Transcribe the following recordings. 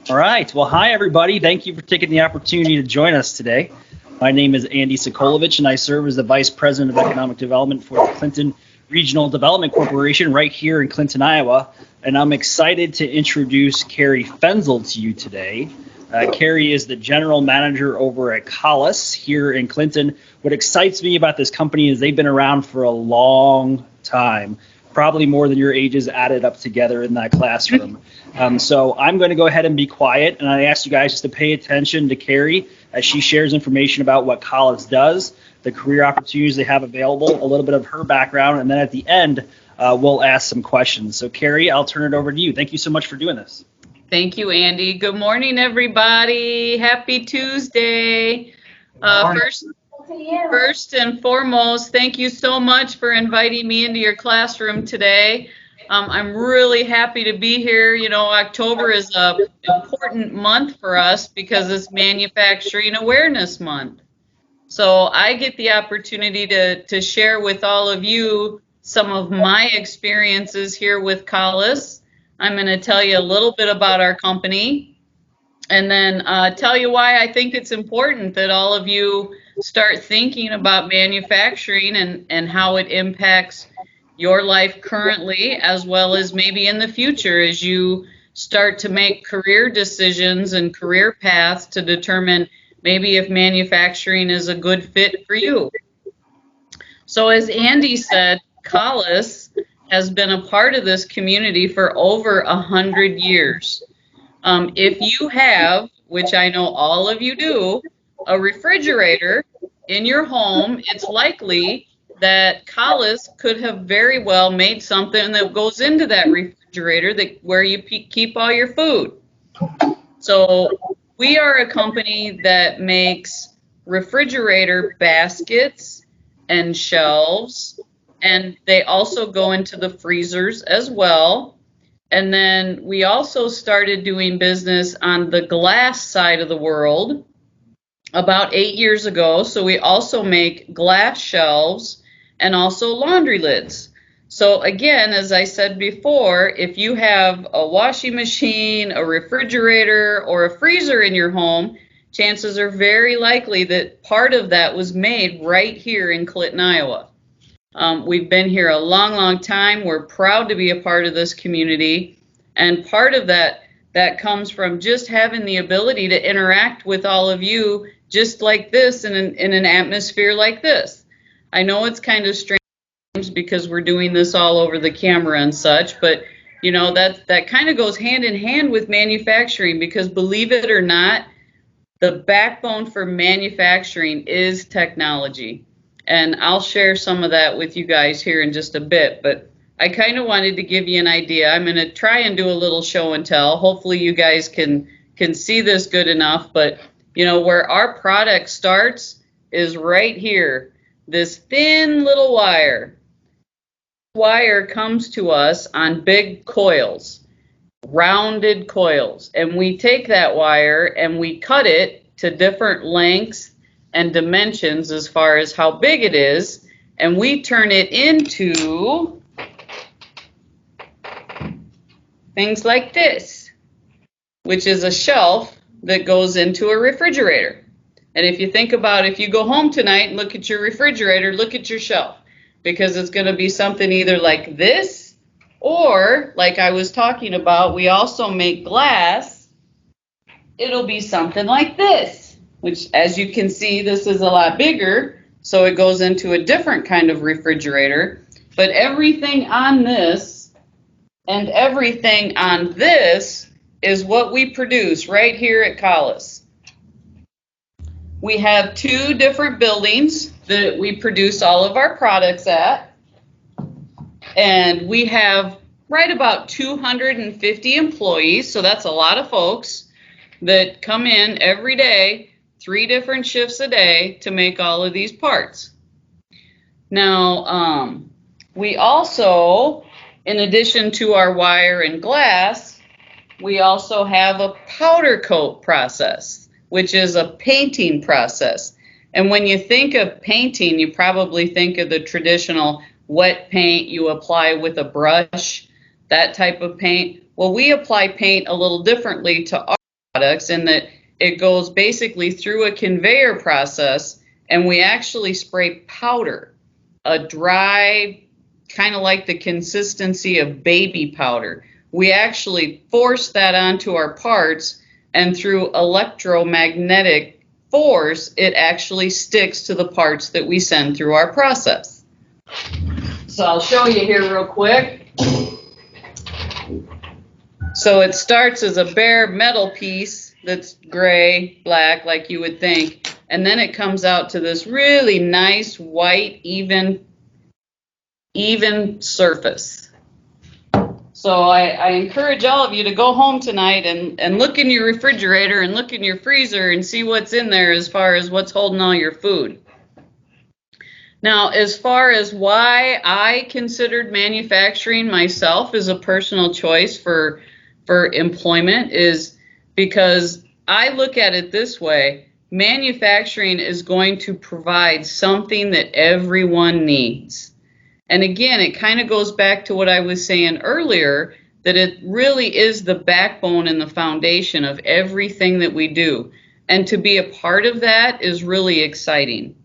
All right. Well, hi, everybody. Thank you for taking the opportunity to join us today. My name is Andy Sokolovich, and I serve as the Vice President of Economic Development for the Clinton Regional Development Corporation right here in Clinton, Iowa. And I'm excited to introduce Cari Fenzel to you today. Cari is the General Manager over at Collis here in Clinton. What excites me about this company is they've been around for a long time, probably more than your ages added up together in that classroom. So I'm going to go ahead and be quiet, and I ask you guys just to pay attention to Cari as she shares information about what Collis does, the career opportunities they have available, a little bit of her background, and then at the end, we'll ask some questions. So Cari, I'll turn it over to you. Thank you so much for doing this. Thank you, Andy. Good morning, everybody. Happy Tuesday. First and foremost, thank you so much for inviting me into your classroom today. I'm really happy to be here. You know, October is an important month for us because it's Manufacturing Awareness Month. So I get the opportunity to share with all of you some of my experiences here with Collis. I'm going to tell you a little bit about our company and then tell you why I think it's important that all of you start thinking about manufacturing and how it impacts your life currently as well as maybe in the future as you start to make career decisions and career paths to determine maybe if manufacturing is a good fit for you. So as Andy said, Collis has been a part of this community for over 100 years. If you have, which I know all of you do, a refrigerator in your home, it's likely that Collis could have very well made something that goes into that refrigerator where you keep all your food. So we are a company that makes refrigerator baskets and shelves, and they also go into the freezers as well. And then we also started doing business on the glass side of the world about 8 years ago. So we also make glass shelves and also laundry lids. So again, as I said before, if you have a washing machine, a refrigerator, or a freezer in your home, chances are very likely that part of that was made right here in Clinton, Iowa. We've been here a long, long time. We're proud to be a part of this community. And part of that comes from just having the ability to interact with all of you just like this in an atmosphere like this. I know it's kind of strange because we're doing this all over the camera and such, but you know, that kind of goes hand in hand with manufacturing because believe it or not, the backbone for manufacturing is technology. And I'll share some of that with you guys here in just a bit, but I kind of wanted to give you an idea. I'm going to try and do a little show and tell. Hopefully you guys can see this good enough, but you know, where our product starts is right here. This thin little wire. Wire comes to us on big coils, rounded coils, and we take that wire and we cut it to different lengths and dimensions as far as how big it is, and we turn it into things like this, which is a shelf that goes into a refrigerator. And if you think about if you go home tonight and look at your refrigerator, look at your shelf, because it's going to be something either like this or like I was talking about, we also make glass. It'll be something like this, which as you can see, this is a lot bigger. So it goes into a different kind of refrigerator. But everything on this and everything on this is what we produce right here at Collis. We have 2 different buildings that we produce all of our products at. And we have right about 250 employees, so that's a lot of folks that come in every day, 3 different shifts a day to make all of these parts. Now, we also, in addition to our wire and glass, we also have a powder coat process, which is a painting process. And when you think of painting, you probably think of the traditional wet paint you apply with a brush, that type of paint. Well, we apply paint a little differently to products in that it goes basically through a conveyor process, and we actually spray powder, a dry, kind of like the consistency of baby powder. We actually force that onto our parts, and through electromagnetic force, it actually sticks to the parts that we send through our process. So I'll show you here real quick. So it starts as a bare metal piece that's gray, black, like you would think, and then it comes out to this really nice, white, even surface. So I encourage all of you to go home tonight and look in your refrigerator and look in your freezer and see what's in there as far as what's holding all your food. Now, as far as why I considered manufacturing myself as a personal choice for employment is because I look at it this way: manufacturing is going to provide something that everyone needs. And again, it kind of goes back to what I was saying earlier, that it really is the backbone and the foundation of everything that we do. And to be a part of that is really exciting.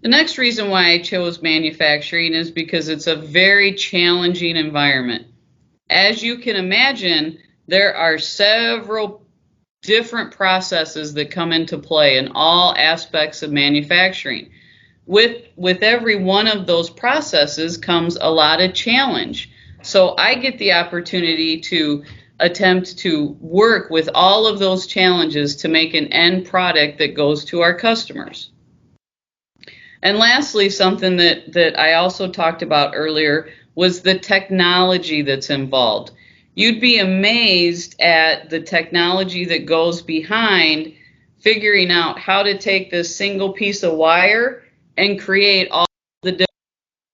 The next reason why I chose manufacturing is because it's a very challenging environment. As you can imagine, there are several different processes that come into play in all aspects of manufacturing. With every one of those processes comes a lot of challenge. So I get the opportunity to attempt to work with all of those challenges to make an end product that goes to our customers. And lastly, something that I also talked about earlier was the technology that's involved. You'd be amazed at the technology that goes behind figuring out how to take this single piece of wire and create all the different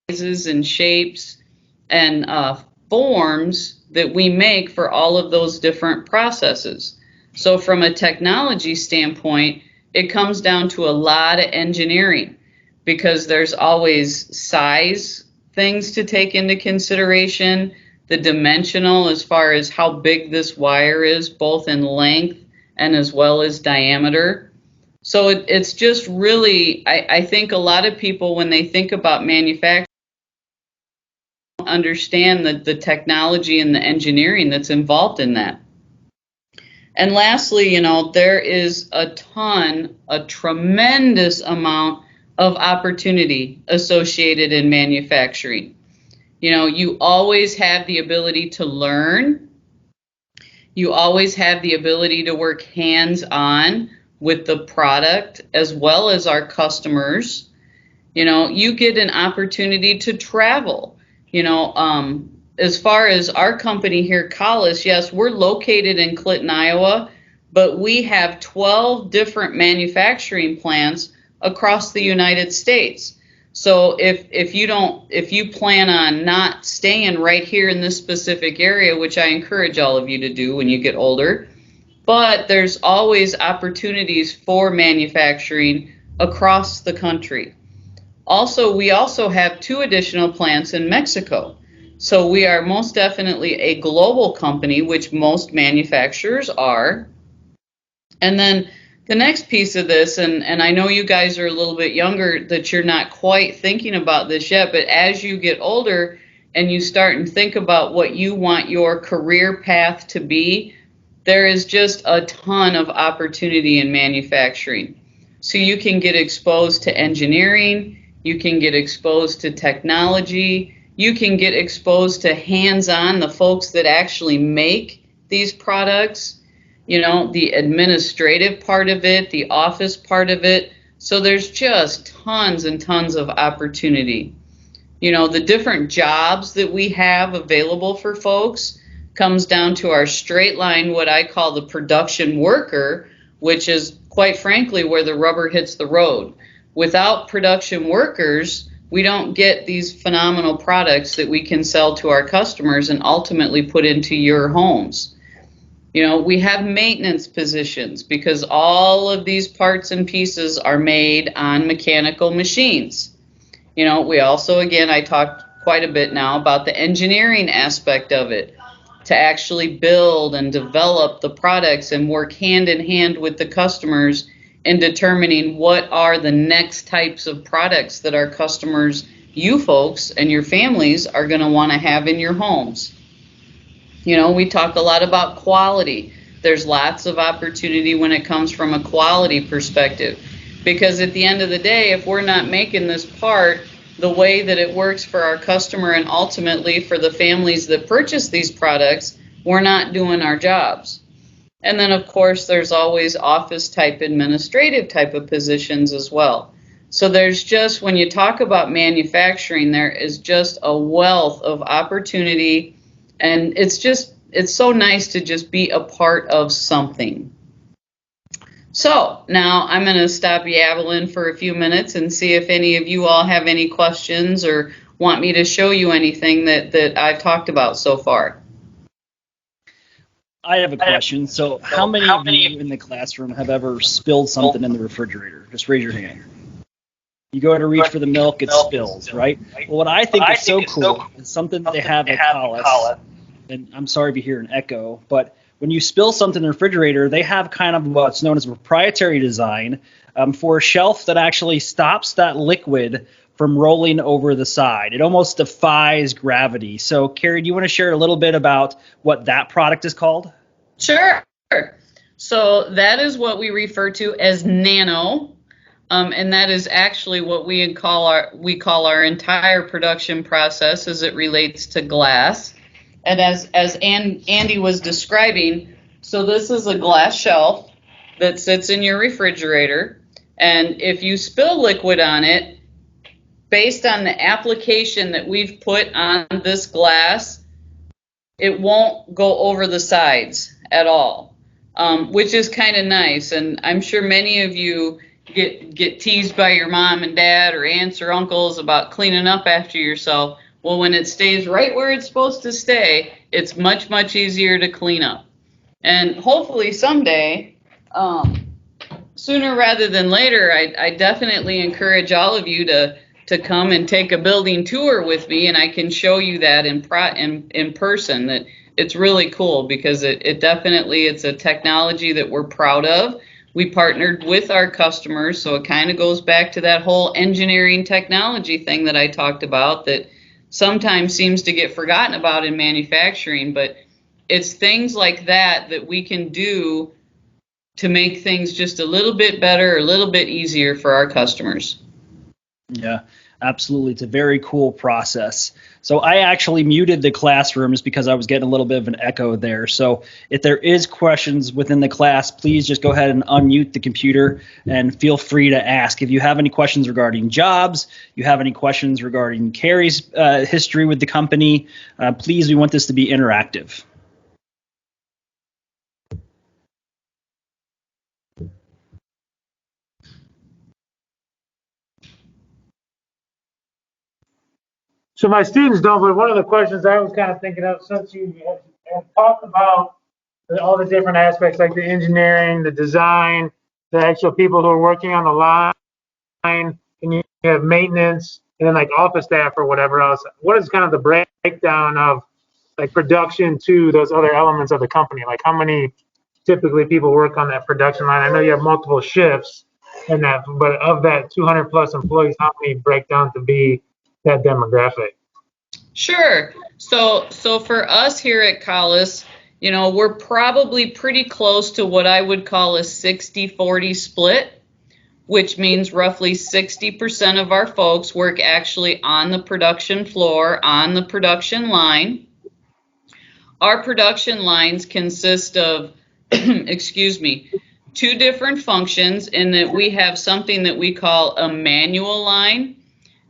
sizes and shapes and forms that we make for all of those different processes. So from a technology standpoint, it comes down to a lot of engineering, because there's always size things to take into consideration, the dimensional as far as how big this wire is, both in length and as well as diameter. So it's just really, I think a lot of people, when they think about manufacturing, don't understand the technology and the engineering that's involved in that. And lastly, there is a tremendous amount of opportunity associated in manufacturing. You always have the ability to learn. You always have the ability to work hands-on with the product as well as our customers. You get an opportunity to travel. As far as our company here, Collis, yes, we're located in Clinton, Iowa, but we have 12 different manufacturing plants across the United States. So if you plan on not staying right here in this specific area, which I encourage all of you to do when you get older, but there's always opportunities for manufacturing across the country. Also, we also have 2 additional plants in Mexico. So we are most definitely a global company, which most manufacturers are. And then the next piece of this, and I know you guys are a little bit younger, that you're not quite thinking about this yet, but as you get older and you start and think about what you want your career path to be, there is just a ton of opportunity in manufacturing. So you can get exposed to engineering, you can get exposed to technology, you can get exposed to hands-on, the folks that actually make these products, the administrative part of it, the office part of it. So there's just tons and tons of opportunity. The different jobs that we have available for folks comes down to our straight line, what I call the production worker, which is quite frankly where the rubber hits the road. Without production workers, we don't get these phenomenal products that we can sell to our customers and ultimately put into your homes. We have maintenance positions because all of these parts and pieces are made on mechanical machines. We also, again, I talked quite a bit now about the engineering aspect of it. to actually build and develop the products and work hand in hand with the customers in determining what are the next types of products that our customers, you folks and your families, are going to want to have in your homes. You know, we talk a lot about quality. There's lots of opportunity when it comes from a quality perspective, because at the end of the day, if we're not making this part the way that it works for our customer and ultimately for the families that purchase these products, we're not doing our jobs. And then, of course, there's always office type, administrative type of positions as well. So there's just, when you talk about manufacturing, there is just a wealth of opportunity, and it's so nice to just be a part of something. So now I'm going to stop yabbling for a few minutes and see if any of you all have any questions or want me to show you anything that I've talked about so far. I have a question. So how many of you in the classroom have ever spilled something in the refrigerator? Just raise your hand. You go to reach for the milk, it spills, right? Well, what I think is so cool is something that they have at Collis, and I'm sorry if you hear an echo, but when you spill something in the refrigerator, they have kind of what's known as a proprietary design for a shelf that actually stops that liquid from rolling over the side. It almost defies gravity. So, Cari, do you want to share a little bit about what that product is called? Sure. So that is what we refer to as nano, and that is actually what we call our entire production process as it relates to glass. And as Andy was describing, so this is a glass shelf that sits in your refrigerator, and if you spill liquid on it, based on the application that we've put on this glass, it won't go over the sides at all, which is kind of nice. And I'm sure many of you get teased by your mom and dad or aunts or uncles about cleaning up after yourself. Well, when it stays right where it's supposed to stay, it's much, much easier to clean up. And hopefully someday, sooner rather than later, I definitely encourage all of you to come and take a building tour with me, and I can show you that in person. That it's really cool, because it definitely, it's a technology that we're proud of. We partnered with our customers, so it kind of goes back to that whole engineering technology thing that I talked about that sometimes seems to get forgotten about in manufacturing, but it's things like that that we can do to make things just a little bit better, a little bit easier for our customers. Yeah, absolutely. It's a very cool process. So I actually muted the classrooms because I was getting a little bit of an echo there. So if there is questions within the class, please just go ahead and unmute the computer and feel free to ask. If you have any questions regarding jobs, you have any questions regarding Cari's history with the company, please, we want this to be interactive. So my students don't, but one of the questions I was kind of thinking of, since you have talked about all the different aspects, like the engineering, the design, the actual people who are working on the line, and you have maintenance, and then like office staff or whatever else. What is kind of the breakdown of like production to those other elements of the company? Like how many typically people work on that production line? I know you have multiple shifts in that, but of that 200 plus employees, how many break down to be that demographic? Sure. So for us here at Collis, you know, we're probably pretty close to what I would call a 60-40 split, which means roughly 60% of our folks work actually on the production floor, on the production line. Our production lines consist of, excuse me, two different functions, in that we have something that we call a manual line,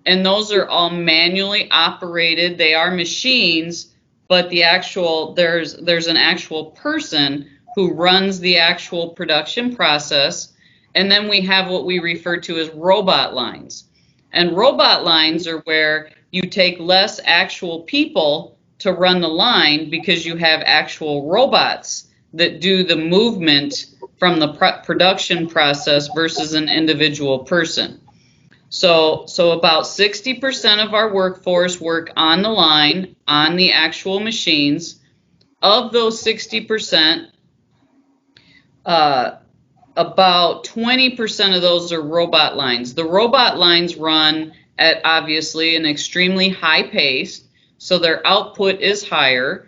and those are all manually operated. They are machines, but there's an actual person who runs the actual production process. And then we have what we refer to as robot lines. And robot lines are where you take less actual people to run the line, because you have actual robots that do the movement from the production process versus an individual person. So about 60% of our workforce work on the line, on the actual machines. of those 60%, about 20% of those are robot lines. The robot lines run at obviously an extremely high pace, so their output is higher.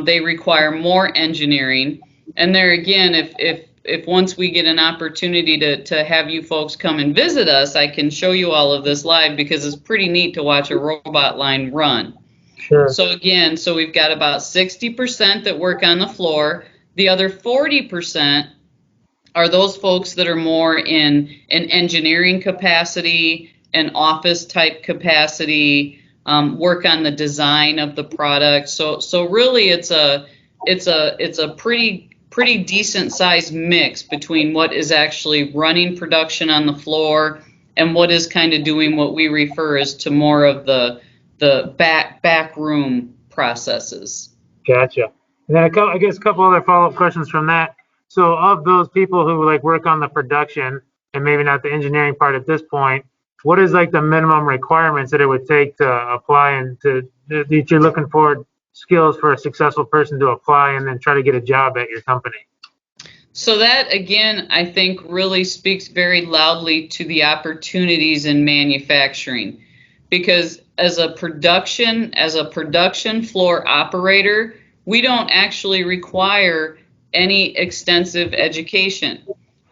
They require more engineering. And there again, if once we get an opportunity to have you folks come and visit us, I can show you all of this live because it's pretty neat to watch a robot line run. Sure. So again, so we've got about 60% that work on the floor. The other 40% are those folks that are more in an engineering capacity, an office type capacity, work on the design of the product. So really it's a pretty decent sized mix between what is actually running production on the floor and what is kind of doing what we refer as to more of the back room processes. Gotcha. And then I guess a couple other follow-up questions from that. So of those people who like work on the production and maybe not the engineering part at this point, what is like the minimum requirements that it would take to apply and that you're looking for skills for a successful person to apply and then try to get a job at your company? So that again, I think really speaks very loudly to the opportunities in manufacturing, because as a production floor operator, we don't actually require any extensive education.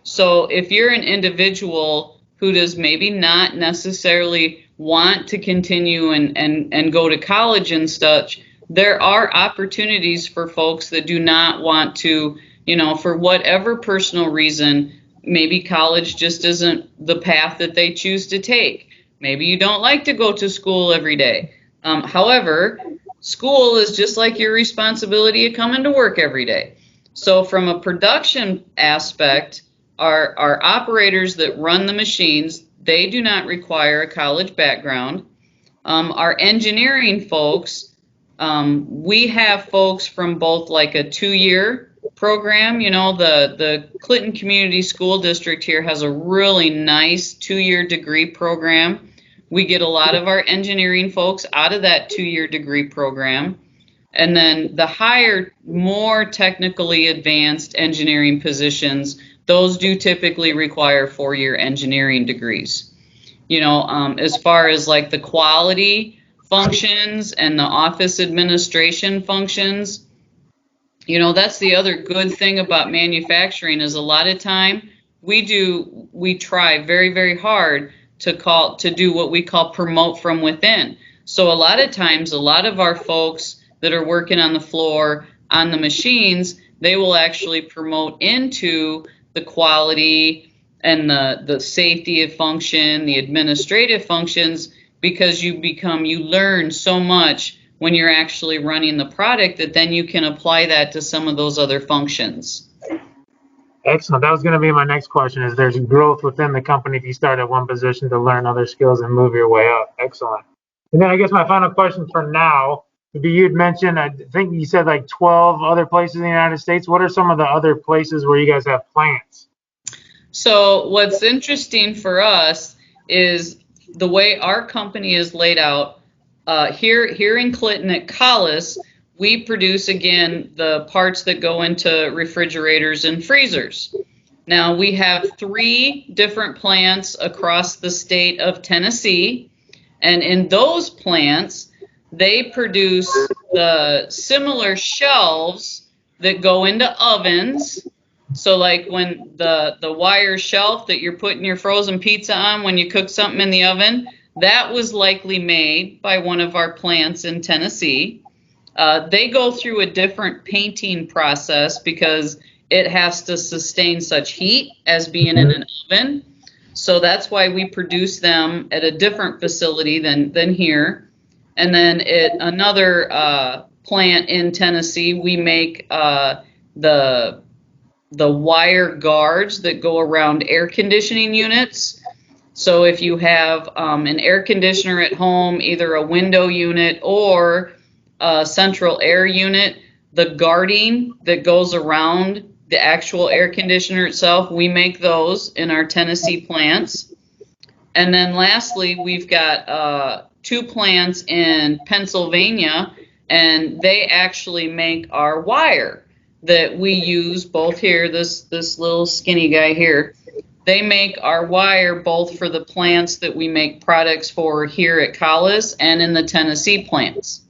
So if you're an individual who does maybe not necessarily want to continue and go to college and such, there are opportunities for folks that do not want to, for whatever personal reason, maybe college just isn't the path that they choose to take. Maybe you don't like to go to school every day. However, school is just like your responsibility of coming to work every day. So from a production aspect, our operators that run the machines, they do not require a college background. Our engineering folks, we have folks from both like a 2-year program. The Clinton Community School District here has a really nice 2-year degree program. We get a lot of our engineering folks out of that 2-year degree program. And then the higher, more technically advanced engineering positions, those do typically require 4-year engineering degrees. As far as like the quality functions and the office administration functions, that's the other good thing about manufacturing is a lot of time we try very, very hard to do what we call promote from within. So a lot of times, a lot of our folks that are working on the floor, on the machines, they will actually promote into the quality and the safety of function, the administrative functions, because you learn so much when you're actually running the product that then you can apply that to some of those other functions. Excellent. That was going to be my next question, is there's growth within the company if you start at one position to learn other skills and move your way up. Excellent. And then I guess my final question for now would be, you'd mentioned, I think you said like 12 other places in the United States. What are some of the other places where you guys have plants? So what's interesting for us is the way our company is laid out. Here in Clinton at Collis, we produce, again, the parts that go into refrigerators and freezers. Now, we have 3 different plants across the state of Tennessee, and in those plants, they produce the similar shelves that go into ovens. So like when the wire shelf that you're putting your frozen pizza on when you cook something in the oven, that was likely made by one of our plants in Tennessee. They go through a different painting process because it has to sustain such heat as being in an oven. So that's why we produce them at a different facility than here. And then at another plant in Tennessee, we make the wire guards that go around air conditioning units. So if you have an air conditioner at home, either a window unit or a central air unit, the guarding that goes around the actual air conditioner itself, we make those in our Tennessee plants. And then lastly, we've got 2 plants in Pennsylvania, and they actually make our wire that we use both here, this little skinny guy here. They make our wire both for the plants that we make products for here at Collis and in the Tennessee plants.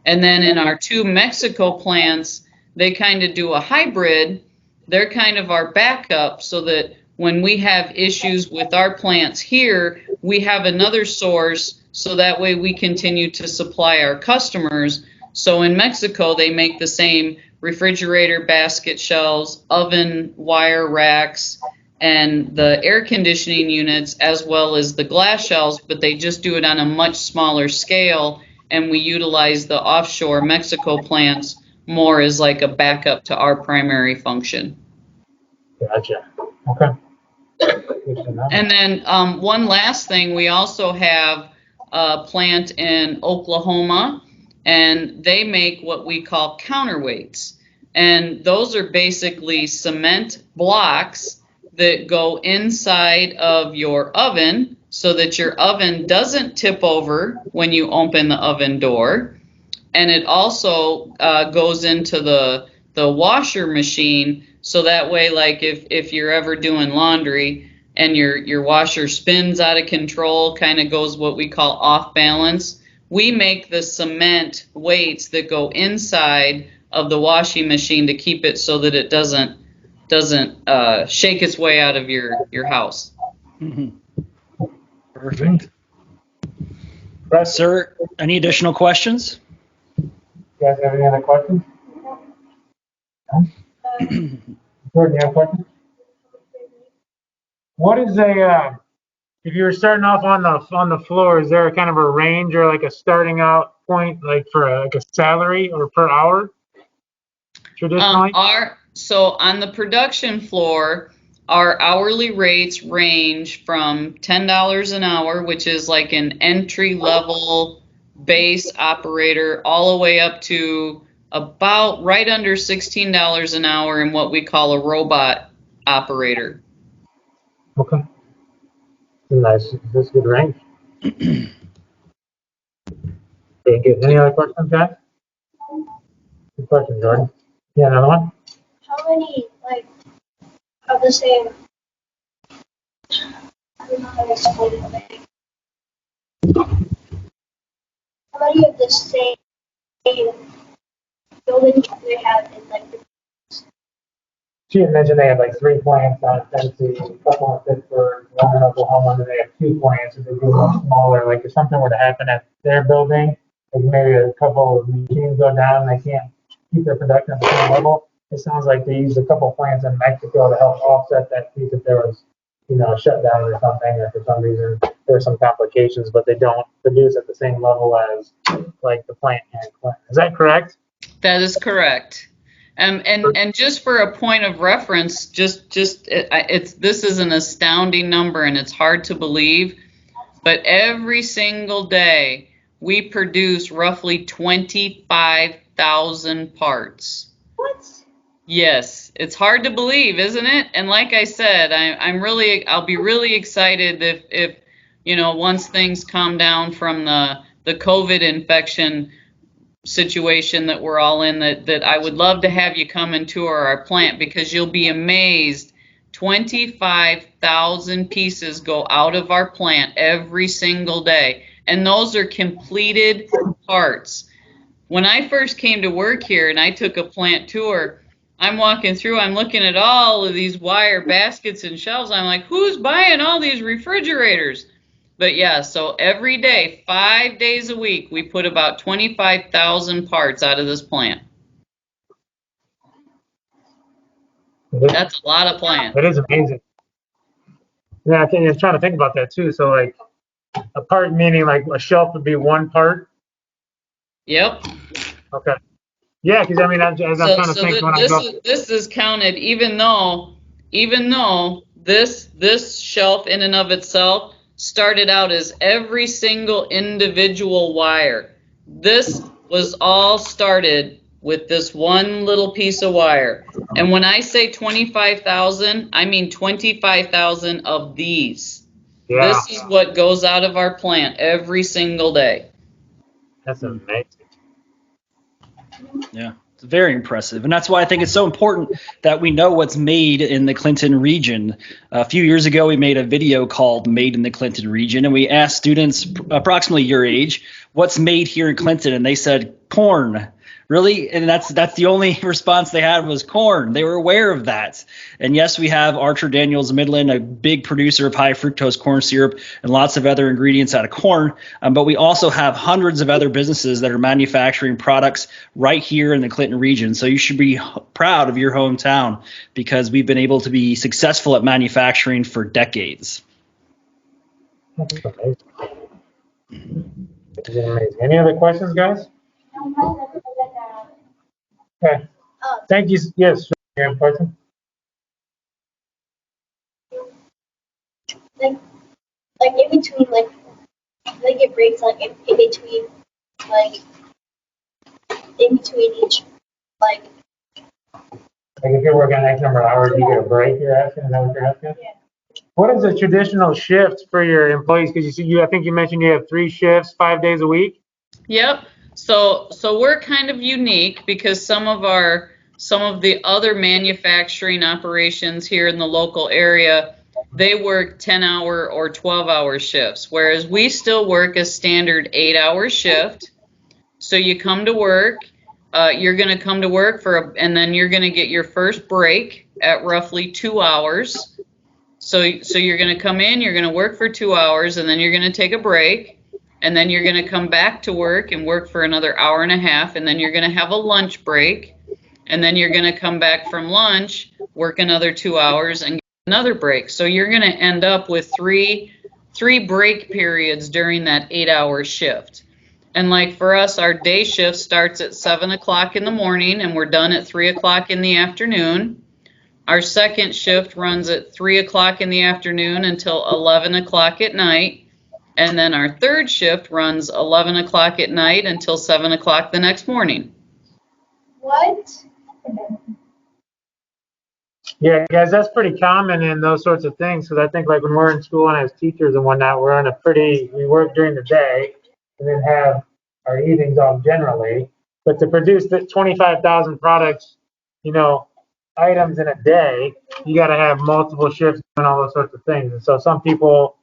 And then in our 2 Mexico plants, they kind of do a hybrid. They're kind of our backup so that when we have issues with our plants here, we have another source so that way we continue to supply our customers. So in Mexico, they make the same refrigerator basket shelves, oven wire racks, and the air conditioning units, as well as the glass shelves, but they just do it on a much smaller scale, and we utilize the offshore Mexico plants more as like a backup to our primary function. Gotcha. Okay. And then one last thing, we also have a plant in Oklahoma, and they make what we call counterweights. And those are basically cement blocks that go inside of your oven so that your oven doesn't tip over when you open the oven door. And it also goes into the washer machine, so that way, like if you're ever doing laundry and your washer spins out of control, kind of goes what we call off balance, we make the cement weights that go inside of the washing machine to keep it so that it doesn't shake its way out of your house. Mm-hmm. Perfect. Sir, any additional questions? You guys have any other questions? Jordan, you have questions? What is if you were starting off on the floor, is there a kind of a range or like a starting out point, like for like a salary or per hour? Traditionally? So on the production floor, our hourly rates range from $10 an hour, which is like an entry level base operator, all the way up to about right under $16 an hour in what we call a robot operator. Okay. Nice. That's a good range. Thank you. Any other questions, guys? Good question, Jordan. Yeah, another one? How many, of the same, I don't know how to explain it. How many of the same buildings they have in, the She had mentioned they had like 3 plants out of Tennessee, a couple in Pittsburgh, one in Oklahoma, and then they have 2 plants that they do much smaller. Like if something were to happen at their building, like maybe a couple of machines go down and they can't keep their production at the same level, it sounds like they use a couple plants in Mexico to help offset that piece if there was, a shutdown or something, or for some reason there were some complications, but they don't produce at the same level as like the plant here in Clinton. Is that correct? That is correct. And just for a point of reference, this is an astounding number, and it's hard to believe, but every single day we produce roughly 25,000 parts. What? Yes, it's hard to believe, isn't it? And like I said, I'll be really excited if once things calm down from the COVID infection situation that we're all in, that I would love to have you come and tour our plant, because you'll be amazed. 25,000 pieces go out of our plant every single day, and those are completed parts. When I first came to work here and I took a plant tour, I'm walking through, I'm looking at all of these wire baskets and shelves. I'm like, who's buying all these refrigerators? But yeah, so every day, 5 days a week, we put about 25,000 parts out of this plant. That's a lot of plants. That is amazing. Yeah, I was trying to think about that too. So like a part meaning like a shelf would be 1 part? Yep. Okay. Yeah, because I'm trying to think when I go. This is counted, even though this shelf in and of itself started out as every single individual wire. This was all started with this one little piece of wire. And when I say 25,000, I mean 25,000 of these. Yeah. This is what goes out of our plant every single day. That's amazing. Yeah, it's very impressive. And that's why I think it's so important that we know what's made in the Clinton region. A few years ago, we made a video called Made in the Clinton region, and we asked students approximately your age, what's made here in Clinton? And they said, corn. Really? And that's the only response they had was corn. They were aware of that. And yes, we have Archer Daniels Midland, a big producer of high fructose corn syrup and lots of other ingredients out of corn. But we also have hundreds of other businesses that are manufacturing products right here in the Clinton region. So you should be proud of your hometown because we've been able to be successful at manufacturing for decades. That's amazing. Any other questions, guys? Okay. Thank you. Yes, you have a question? Like in between, like get breaks, like in between, like in between each, like. Like if you're working X number of hours, you get a break, you're asking? Is that what you're asking? Yeah. What is a traditional shift for your employees? Because I think you mentioned you have 3 shifts, 5 days a week? Yep. So we're kind of unique because some of the other manufacturing operations here in the local area, they work 10-hour or 12-hour shifts, whereas we still work a standard 8-hour shift. So you come to work, you're going to come to work and then you're going to get your first break at roughly 2 hours. So you're going to come in, you're going to work for 2 hours, and then you're going to take a break. And then you're going to come back to work and work for another hour and a half, and then you're going to have a lunch break, and then you're going to come back from lunch, work another 2 hours, and get another break. So you're going to end up with three break periods during that 8-hour shift. And like for us, our day shift starts at 7 o'clock in the morning, and we're done at 3 o'clock in the afternoon. Our second shift runs at 3 o'clock in the afternoon until 11 o'clock at night. And then our third shift runs 11 o'clock at night until 7 o'clock the next morning. What? Yeah, guys, that's pretty common in those sorts of things. Because I think like when we're in school and as teachers and whatnot, we work during the day and then have our evenings off generally. But to produce the 25,000 products, items in a day, you got to have multiple shifts and all those sorts of things. And so some people,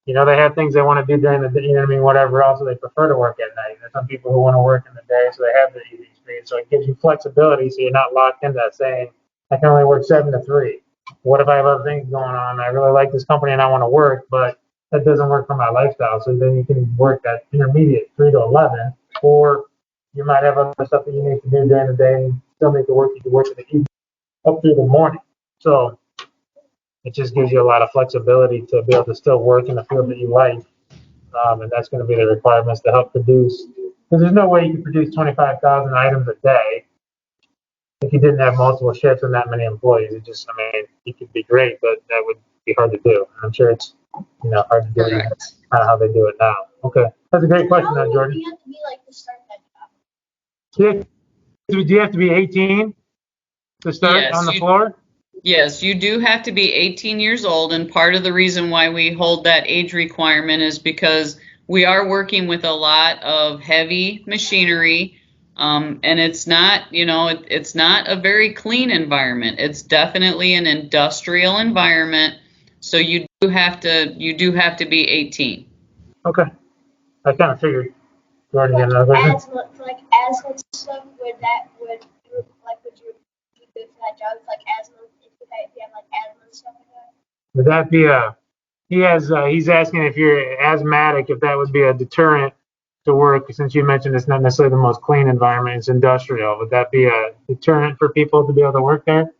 they have things they want to do during the day, whatever else, so they prefer to work at night. There's some people who want to work in the day, so they have the evening free. So it gives you flexibility, so you're not locked into that saying, I can only work 7 to 3. What if I have other things going on? I really like this company and I want to work, but that doesn't work for my lifestyle. So then you can work that intermediate 3 to 11, or you might have other stuff that you need to do during the day and still need to work. You can work in the evening up through the morning. So it just gives you a lot of flexibility to be able to still work in the field that you like. And that's going to be the requirements to help produce. Because there's no way you can produce 25,000 items a day if you didn't have multiple shifts and that many employees. It could be great, but that would be hard to do. And I'm sure it's, hard to do. Kind of how they do it now. Okay. That's a great question, How old Jordan. do you have to be like to start that job? Do you have to be 18 to start Yes, on the floor? Yes, you do have to be 18 years old, and part of the reason why we hold that age requirement is because we are working with a lot of heavy machinery, and it's not, it's not a very clean environment. It's definitely an industrial environment, so you do have to be 18. Okay. I kind of figured. Jordan, you got another question? Asthma stuff, would you be good for that job? Like asthma, if you have like asthma and stuff like that? Would that be he's asking if you're asthmatic, if that would be a deterrent to work, since you mentioned it's not necessarily the most clean environment, it's industrial. Would that be a deterrent for people to be able to work there?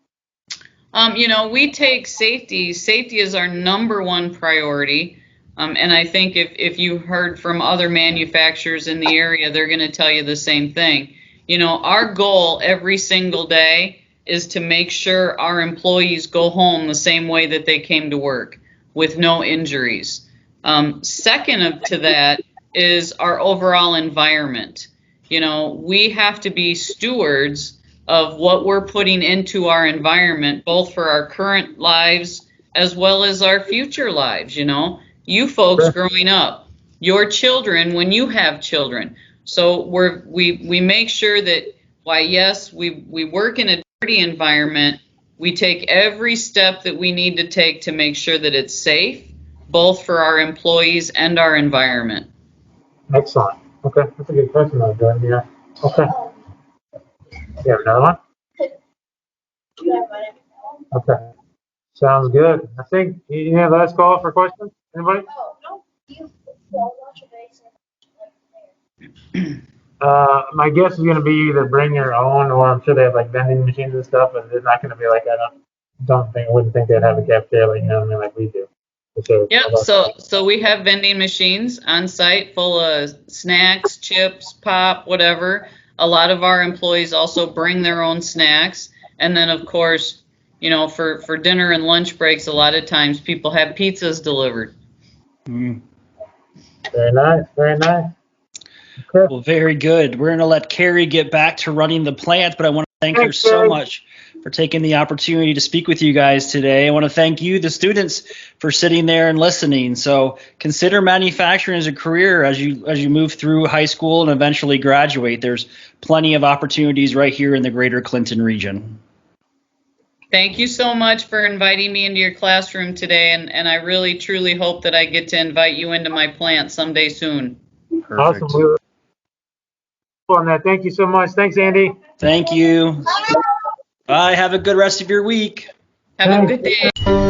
We take safety. Safety is our number one priority. And I think if you heard from other manufacturers in the area, they're going to tell you the same thing. Our goal every single day is to make sure our employees go home the same way that they came to work, with no injuries. Second to that is our overall environment. We have to be stewards of what we're putting into our environment, both for our current lives as well as our future lives. You folks growing up, your children when you have children. So we make sure that why, yes, we work in a dirty environment. We take every step that we need to take to make sure that it's safe, both for our employees and our environment. Excellent. Okay, that's a good question though, Jordan. Yeah. Okay. Um, You have another one? you have one? Okay. Sounds good. I think you have last call for questions? Anybody? Oh, no, you well, watch your face and like My guess is going to be either bring your own, or I'm sure they have like vending machines and stuff, but they're not going to be like, wouldn't think they'd have a cafeteria, like, you know what I mean, like we do. So, Yep, so we have vending machines on site full of snacks, chips, pop, whatever. A lot of our employees also bring their own snacks. And then, of course, you know, for dinner and lunch breaks, a lot of times people have pizzas delivered. Mm. Very nice, very nice. Okay. Well, very good. We're going to let Cari get back to running the plant, but I want to thank her Thanks, so Cari. much for taking the opportunity to speak with you guys today. I want to thank you, the students, for sitting there and listening. So consider manufacturing as a career as you move through high school and eventually graduate. There's plenty of opportunities right here in the greater Clinton region. Thank you so much for inviting me into your classroom today. And I really, truly hope that I get to invite you into my plant someday soon. Perfect. Awesome. We'll on that. Thank you so much. Thanks, Andy. Thank you. Bye. Have a good rest of your week. Have a good day.